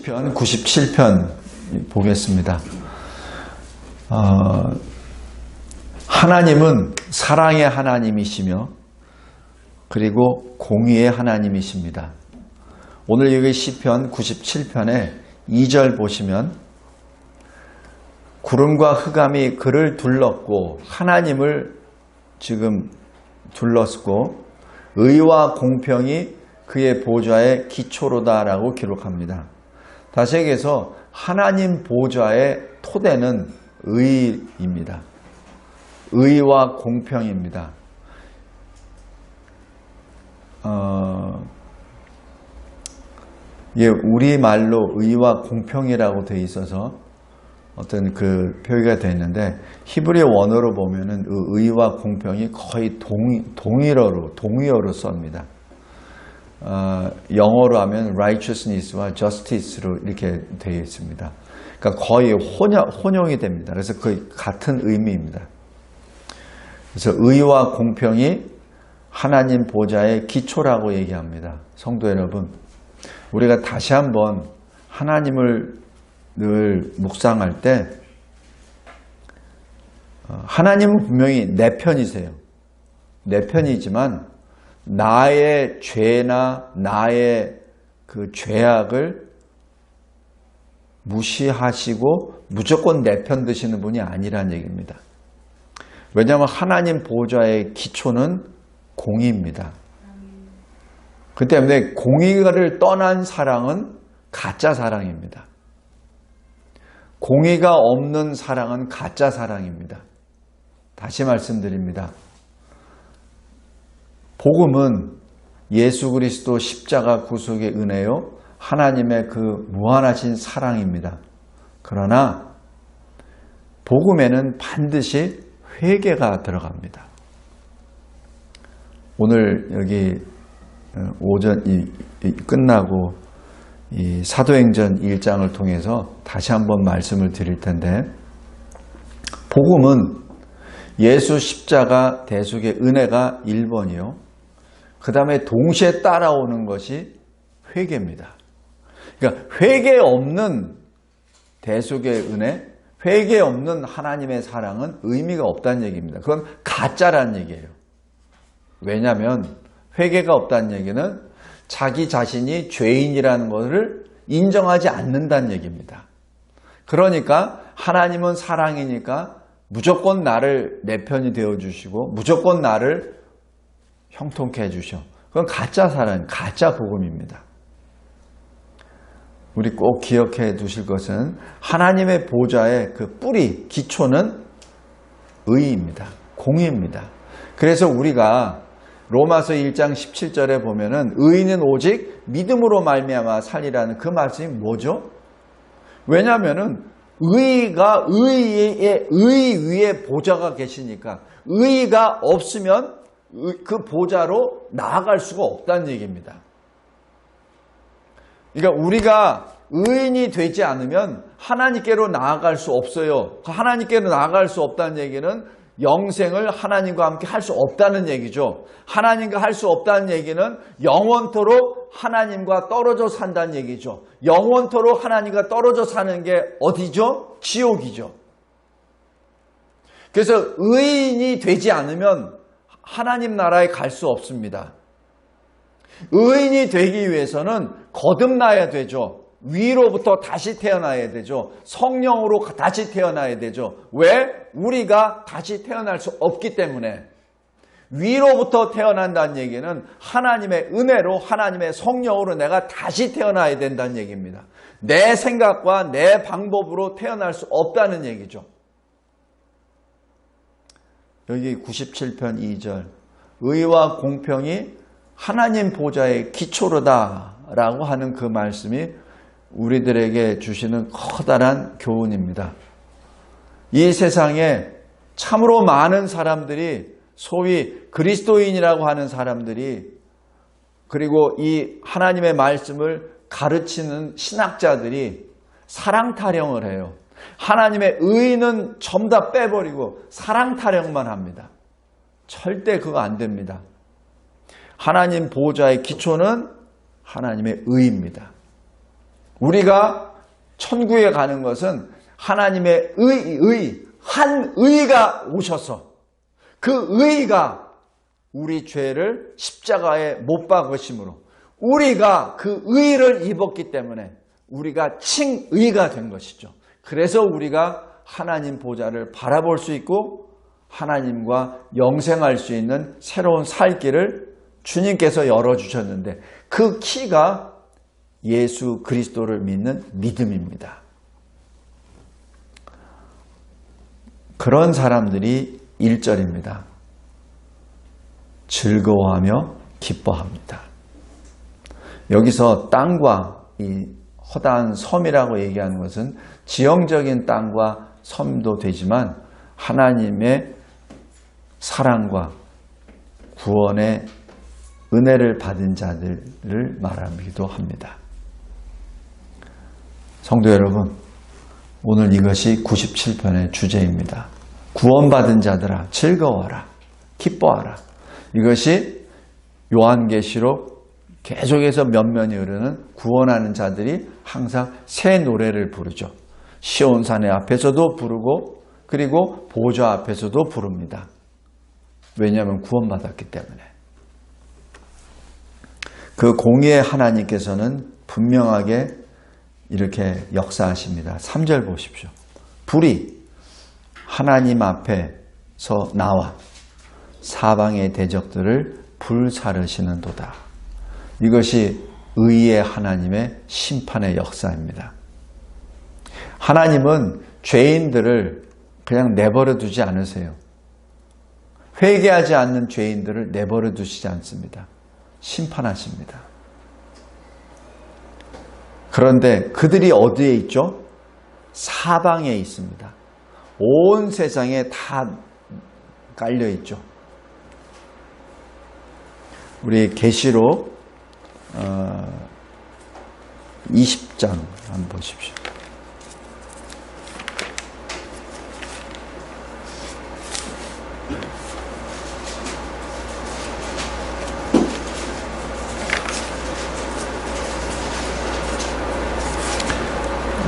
편 97편 보겠습니다. 하나님은 사랑의 하나님이시며 그리고 공의의 하나님이십니다. 오늘 여기 시편 97편에 2절 보시면 구름과 흑암이 그를 둘렀고 하나님을 지금 둘렀고 의와 공평이 그의 보좌의 기초로다라고 기록합니다. 다시 얘기해서 하나님 보좌의 토대는 의입니다. 의와 공평입니다. 우리말로 의와 공평이라고 되어 있어서 어떤 그 표기가 되어 있는데 히브리 원어로 보면은 의와 공평이 거의 동의어로 씁니다. 영어로 하면 righteousness와 justice로 이렇게 되어 있습니다. 그러니까 거의 혼용이 됩니다. 그래서 거의 같은 의미입니다. 그래서 의와 공평이 하나님 보좌의 기초라고 얘기합니다. 성도 여러분, 우리가 다시 한번 하나님을 늘 묵상할 때 하나님은 분명히 내 편이세요. 내 편이지만 나의 죄나 나의 그 죄악을 무시하시고 무조건 내 편 드시는 분이 아니라는 얘기입니다. 왜냐하면 하나님 보좌의 기초는 공의입니다. 그 때문에 공의를 떠난 사랑은 가짜 사랑입니다. 공의가 없는 사랑은 가짜 사랑입니다. 다시 말씀드립니다. 복음은 예수 그리스도 십자가 구속의 은혜요 하나님의 그 무한하신 사랑입니다. 그러나 복음에는 반드시 회개가 들어갑니다. 오늘 여기 오전 끝나고 이 사도행전 1장을 통해서 다시 한번 말씀을 드릴 텐데 복음은 예수 십자가 대속의 은혜가 1번이요. 그 다음에 동시에 따라오는 것이 회개입니다. 그러니까 회개 없는 대속의 은혜, 회개 없는 하나님의 사랑은 의미가 없다는 얘기입니다. 그건 가짜라는 얘기예요. 왜냐하면 회개가 없다는 얘기는 자기 자신이 죄인이라는 것을 인정하지 않는다는 얘기입니다. 그러니까 하나님은 사랑이니까 무조건 나를 내 편이 되어주시고 무조건 나를 형통케 해주셔. 그건 가짜 사랑, 가짜 복음입니다. 우리 꼭 기억해 두실 것은 하나님의 보좌의 그 뿌리, 기초는 의입니다. 공의입니다. 그래서 우리가 로마서 1장 17절에 보면은 의인은 오직 믿음으로 말미암아 살리라는 그 말씀이 뭐죠? 왜냐하면은 의가 의 위에 보좌가 계시니까 의가 없으면 그 보좌로 나아갈 수가 없다는 얘기입니다. 그러니까 우리가 의인이 되지 않으면 하나님께로 나아갈 수 없어요. 하나님께로 나아갈 수 없다는 얘기는 영생을 하나님과 함께 할 수 없다는 얘기죠. 하나님과 할 수 없다는 얘기는 영원토록 하나님과 떨어져 산다는 얘기죠. 영원토록 하나님과 떨어져 사는 게 어디죠? 지옥이죠. 그래서 의인이 되지 않으면 하나님 나라에 갈 수 없습니다. 의인이 되기 위해서는 거듭나야 되죠. 위로부터 다시 태어나야 되죠. 성령으로 다시 태어나야 되죠. 왜? 우리가 다시 태어날 수 없기 때문에. 위로부터 태어난다는 얘기는 하나님의 은혜로 하나님의 성령으로 내가 다시 태어나야 된다는 얘기입니다. 내 생각과 내 방법으로 태어날 수 없다는 얘기죠. 여기 97편 2절 의와 공평이 하나님 보좌의 기초로다 라고 하는 그 말씀이 우리들에게 주시는 커다란 교훈입니다. 이 세상에 참으로 많은 사람들이 소위 그리스도인이라고 하는 사람들이 그리고 이 하나님의 말씀을 가르치는 신학자들이 사랑 타령을 해요. 하나님의 의는 전부 다 빼버리고 사랑 타령만 합니다. 절대 그거 안 됩니다. 하나님 보좌의 기초는 하나님의 의입니다. 우리가 천국에 가는 것은 하나님의 한 의가 오셔서 그 의가 우리 죄를 십자가에 못 박으심으로 우리가 그 의를 입었기 때문에 우리가 칭의가 된 것이죠. 그래서 우리가 하나님 보좌를 바라볼 수 있고 하나님과 영생할 수 있는 새로운 살 길을 주님께서 열어주셨는데 그 키가 예수 그리스도를 믿는 믿음입니다. 그런 사람들이 1절입니다. 즐거워하며 기뻐합니다. 여기서 땅과 이 허다한 섬이라고 얘기하는 것은 지형적인 땅과 섬도 되지만 하나님의 사랑과 구원의 은혜를 받은 자들을 말하기도 합니다. 성도 여러분, 오늘 이것이 97편의 주제입니다. 구원받은 자들아 즐거워하라, 기뻐하라. 이것이 요한계시록 계속해서 면면이 흐르는 구원하는 자들이 항상 새 노래를 부르죠. 시온산의 앞에서도 부르고 그리고 보좌 앞에서도 부릅니다. 왜냐하면 구원받았기 때문에. 그 공의의 하나님께서는 분명하게 이렇게 역사하십니다. 3절 보십시오. 불이 하나님 앞에서 나와 사방의 대적들을 불사르시는도다. 이것이 의의 하나님의 심판의 역사입니다. 하나님은 죄인들을 그냥 내버려 두지 않으세요. 회개하지 않는 죄인들을 내버려 두시지 않습니다. 심판하십니다. 그런데 그들이 어디에 있죠? 사방에 있습니다. 온 세상에 다 깔려 있죠. 우리 계시록 20장 한번 보십시오.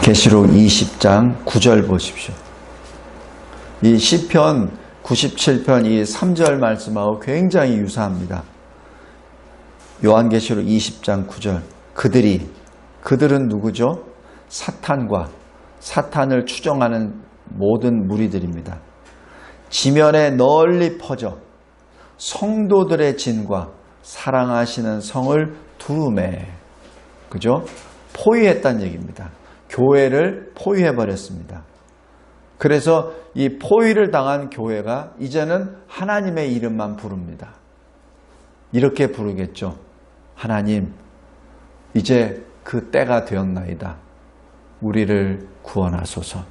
계시록 20장 9절 보십시오. 이 시편 97편 이 3절 말씀하고 굉장히 유사합니다. 요한계시록 20장 9절. 그들은 누구죠? 사탄을 추종하는 모든 무리들입니다. 지면에 널리 퍼져 성도들의 진과 사랑하시는 성을 두루매, 그죠? 포위했다는 얘기입니다. 교회를 포위해버렸습니다. 그래서 이 포위를 당한 교회가 이제는 하나님의 이름만 부릅니다. 이렇게 부르겠죠. 하나님, 이제 그 때가 되었나이다. 우리를 구원하소서.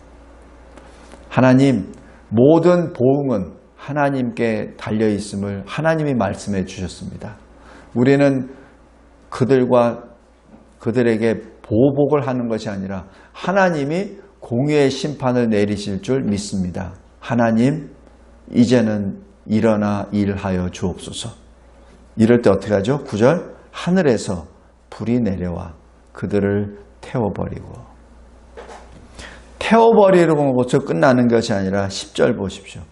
하나님, 모든 보응은 하나님께 달려있음을 하나님이 말씀해 주셨습니다. 우리는 그들에게 보복을 하는 것이 아니라 하나님이 공의의 심판을 내리실 줄 믿습니다. 하나님, 이제는 일어나 일하여 주옵소서. 이럴 때 어떻게 하죠? 9절, 하늘에서 불이 내려와 그들을 태워버리는 것으로 끝나는 것이 아니라 10절 보십시오.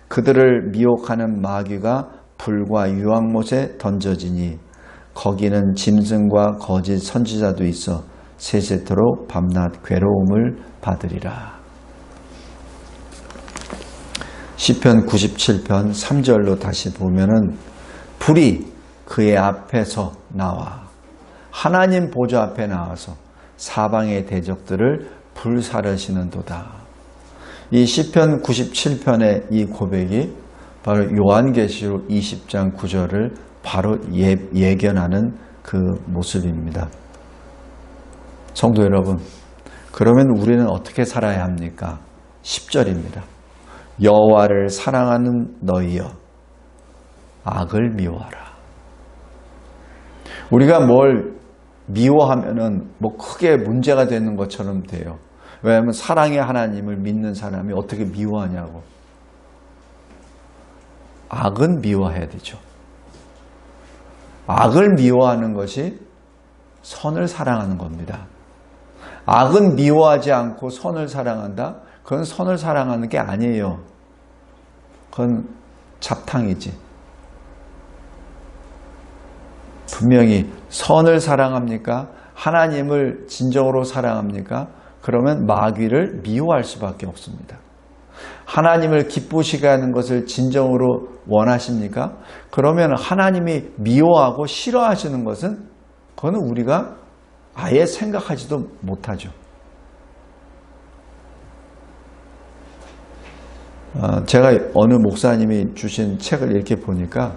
그들을 미혹하는 마귀가 불과 유황못에 던져지니 거기는 짐승과 거짓 선지자도 있어 세세토록 밤낮 괴로움을 받으리라. 시편 97편 3절로 다시 보면은 불이 그의 앞에서 나와 하나님 보좌 앞에 나와서 사방의 대적들을 불사르시는도다. 이 시편 97편의 이 고백이 바로 요한계시록 20장 9절을 바로 예견하는 그 모습입니다. 성도 여러분, 그러면 우리는 어떻게 살아야 합니까? 10절입니다. 여호와를 사랑하는 너희여, 악을 미워하라. 우리가 뭘 미워하면은 뭐 크게 문제가 되는 것처럼 돼요. 왜냐하면 사랑의 하나님을 믿는 사람이 어떻게 미워하냐고. 악은 미워해야 되죠. 악을 미워하는 것이 선을 사랑하는 겁니다. 악은 미워하지 않고 선을 사랑한다? 그건 선을 사랑하는 게 아니에요. 그건 잡탕이지. 분명히 선을 사랑합니까? 하나님을 진정으로 사랑합니까? 그러면 마귀를 미워할 수밖에 없습니다. 하나님을 기쁘시게 하는 것을 진정으로 원하십니까? 그러면 하나님이 미워하고 싫어하시는 것은 그거는 우리가 아예 생각하지도 못하죠. 제가 어느 목사님이 주신 책을 이렇게 보니까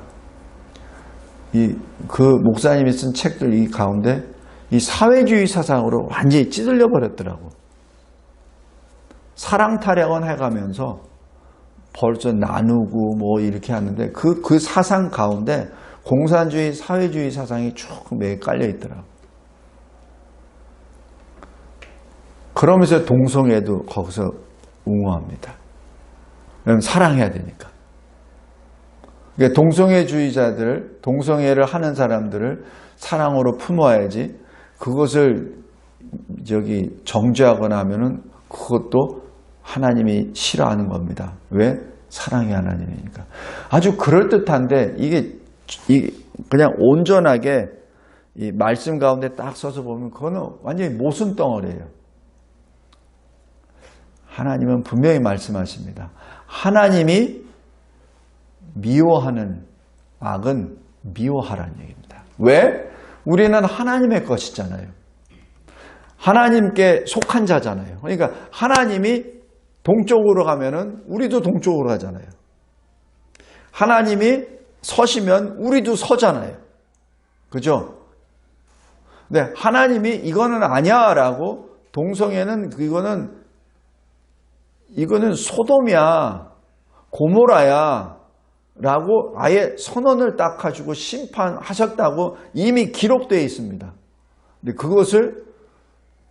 그 목사님이 쓴 책들 이 가운데 이 사회주의 사상으로 완전히 찌들려 버렸더라고. 사랑 타령은 해가면서 벌써 나누고 뭐 이렇게 하는데 그 사상 가운데 공산주의, 사회주의 사상이 쭉 매에 깔려 있더라고. 그러면서 동성애도 거기서 옹호합니다. 왜냐면 사랑해야 되니까. 그러니까 동성애주의자들, 동성애를 하는 사람들을 사랑으로 품어야지 그것을 정죄하거나 하면은 그것도 하나님이 싫어하는 겁니다. 왜? 사랑의 하나님이니까. 아주 그럴듯한데 이게 그냥 온전하게 이 말씀 가운데 딱 써서 보면 그거는 완전히 모순 덩어리예요. 하나님은 분명히 말씀하십니다. 하나님이 미워하는 악은 미워하라는 얘기입니다. 왜? 우리는 하나님의 것이잖아요. 하나님께 속한 자잖아요. 그러니까 하나님이 동쪽으로 가면은 우리도 동쪽으로 가잖아요. 하나님이 서시면 우리도 서잖아요. 그죠? 근데 하나님이 이거는 아니야 라고 동성애는 이거는 소돔이야, 고모라야 라고 아예 선언을 딱 가지고 심판하셨다고 이미 기록되어 있습니다. 근데 그것을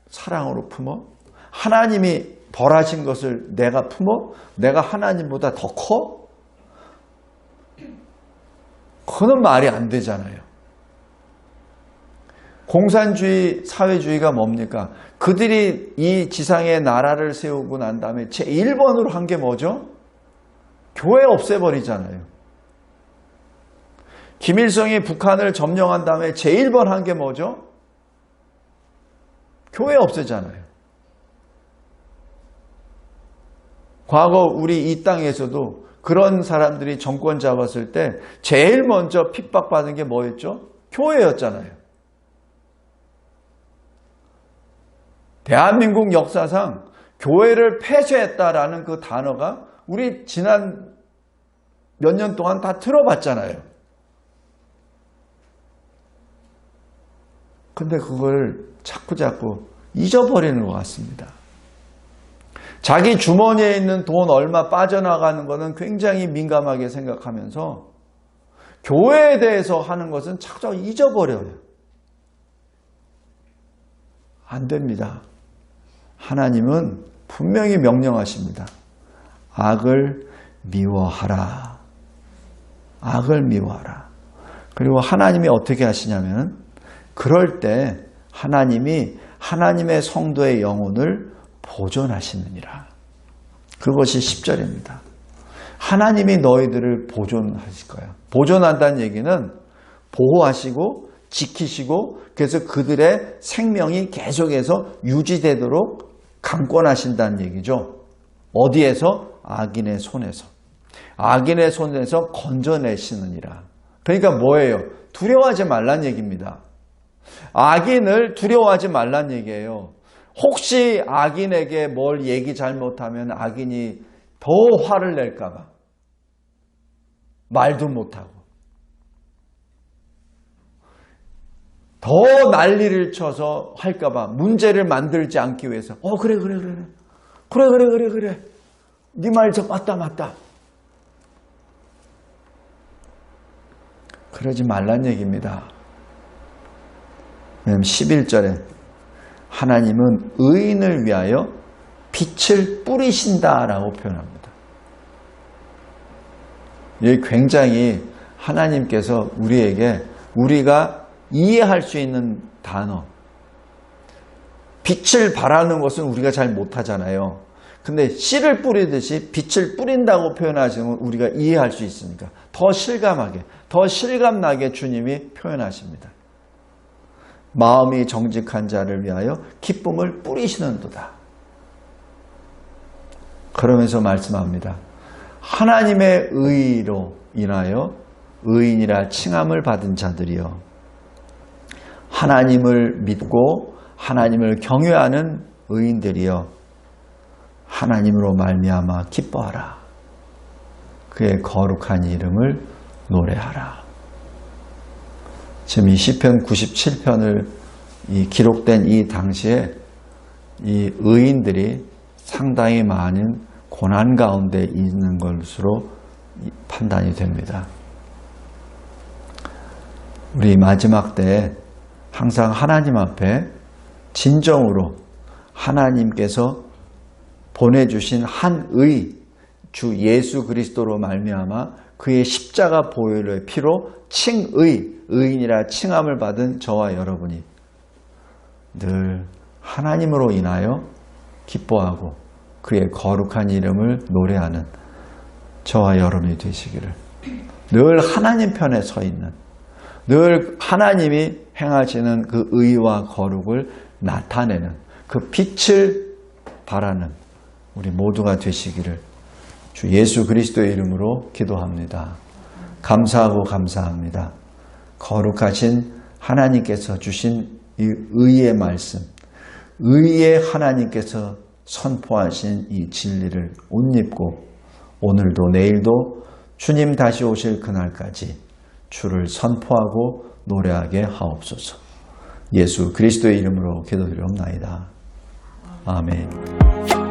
사랑으로 품어 하나님이 벌하신 것을 내가 품어 내가 하나님보다 더 커? 그거는 말이 안 되잖아요. 공산주의, 사회주의가 뭡니까? 그들이 이 지상에 나라를 세우고 난 다음에 제1번으로 한 게 뭐죠? 교회 없애버리잖아요. 김일성이 북한을 점령한 다음에 제1번 한 게 뭐죠? 교회 없애잖아요. 과거 우리 이 땅에서도 그런 사람들이 정권 잡았을 때 제일 먼저 핍박받은 게 뭐였죠? 교회였잖아요. 대한민국 역사상 교회를 폐쇄했다라는 그 단어가 우리 지난 몇 년 동안 다 들어봤잖아요. 근데 그걸 자꾸 잊어버리는 것 같습니다. 자기 주머니에 있는 돈 얼마 빠져나가는 것은 굉장히 민감하게 생각하면서 교회에 대해서 하는 것은 자꾸 잊어버려요. 안 됩니다. 하나님은 분명히 명령하십니다. 악을 미워하라. 악을 미워하라. 그리고 하나님이 어떻게 하시냐면 그럴 때 하나님이 하나님의 성도의 영혼을 보존하시느니라. 그것이 10절입니다. 하나님이 너희들을 보존하실 거야. 보존한다는 얘기는 보호하시고 지키시고 그래서 그들의 생명이 계속해서 유지되도록 강권하신다는 얘기죠. 어디에서? 악인의 손에서. 악인의 손에서 건져내시느니라. 그러니까 뭐예요? 두려워하지 말란 얘기입니다. 악인을 두려워하지 말란 얘기예요. 혹시 악인에게 뭘 얘기 잘못하면 악인이 더 화를 낼까 봐 말도 못하고 더 난리를 쳐서 할까 봐 문제를 만들지 않기 위해서 그래 네 말 좀 맞다 그러지 말란 얘기입니다. 왜냐하면 11절에 하나님은 의인을 위하여 빛을 뿌리신다라고 표현합니다. 이게 굉장히 하나님께서 우리에게 우리가 이해할 수 있는 단어, 빛을 발하는 것은 우리가 잘 못하잖아요. 근데 씨를 뿌리듯이 빛을 뿌린다고 표현하시면 우리가 이해할 수 있으니까 더 실감하게, 더 실감나게 주님이 표현하십니다. 마음이 정직한 자를 위하여 기쁨을 뿌리시는도다. 그러면서 말씀합니다. 하나님의 의로 인하여 의인이라 칭함을 받은 자들이여, 하나님을 믿고 하나님을 경외하는 의인들이여, 하나님으로 말미암아 기뻐하라. 그의 거룩한 이름을 노래하라. 지금 이 시편 97편을 기록된 이 당시에 이 의인들이 상당히 많은 고난 가운데 있는 것으로 판단이 됩니다. 우리 마지막 때에 항상 하나님 앞에 진정으로 하나님께서 보내주신 한 의, 주 예수 그리스도로 말미암아 그의 십자가 보혈의 피로 의인이라 칭함을 받은 저와 여러분이 늘 하나님으로 인하여 기뻐하고 그의 거룩한 이름을 노래하는 저와 여러분이 되시기를, 늘 하나님 편에 서 있는, 늘 하나님이 행하시는 그 의와 거룩을 나타내는 그 빛을 바라는 우리 모두가 되시기를 주 예수 그리스도의 이름으로 기도합니다. 감사하고 감사합니다. 거룩하신 하나님께서 주신 이 의의 말씀, 의의 하나님께서 선포하신 이 진리를 옷 입고 오늘도 내일도 주님 다시 오실 그날까지 주를 선포하고 노래하게 하옵소서. 예수 그리스도의 이름으로 기도드리옵나이다. 아멘.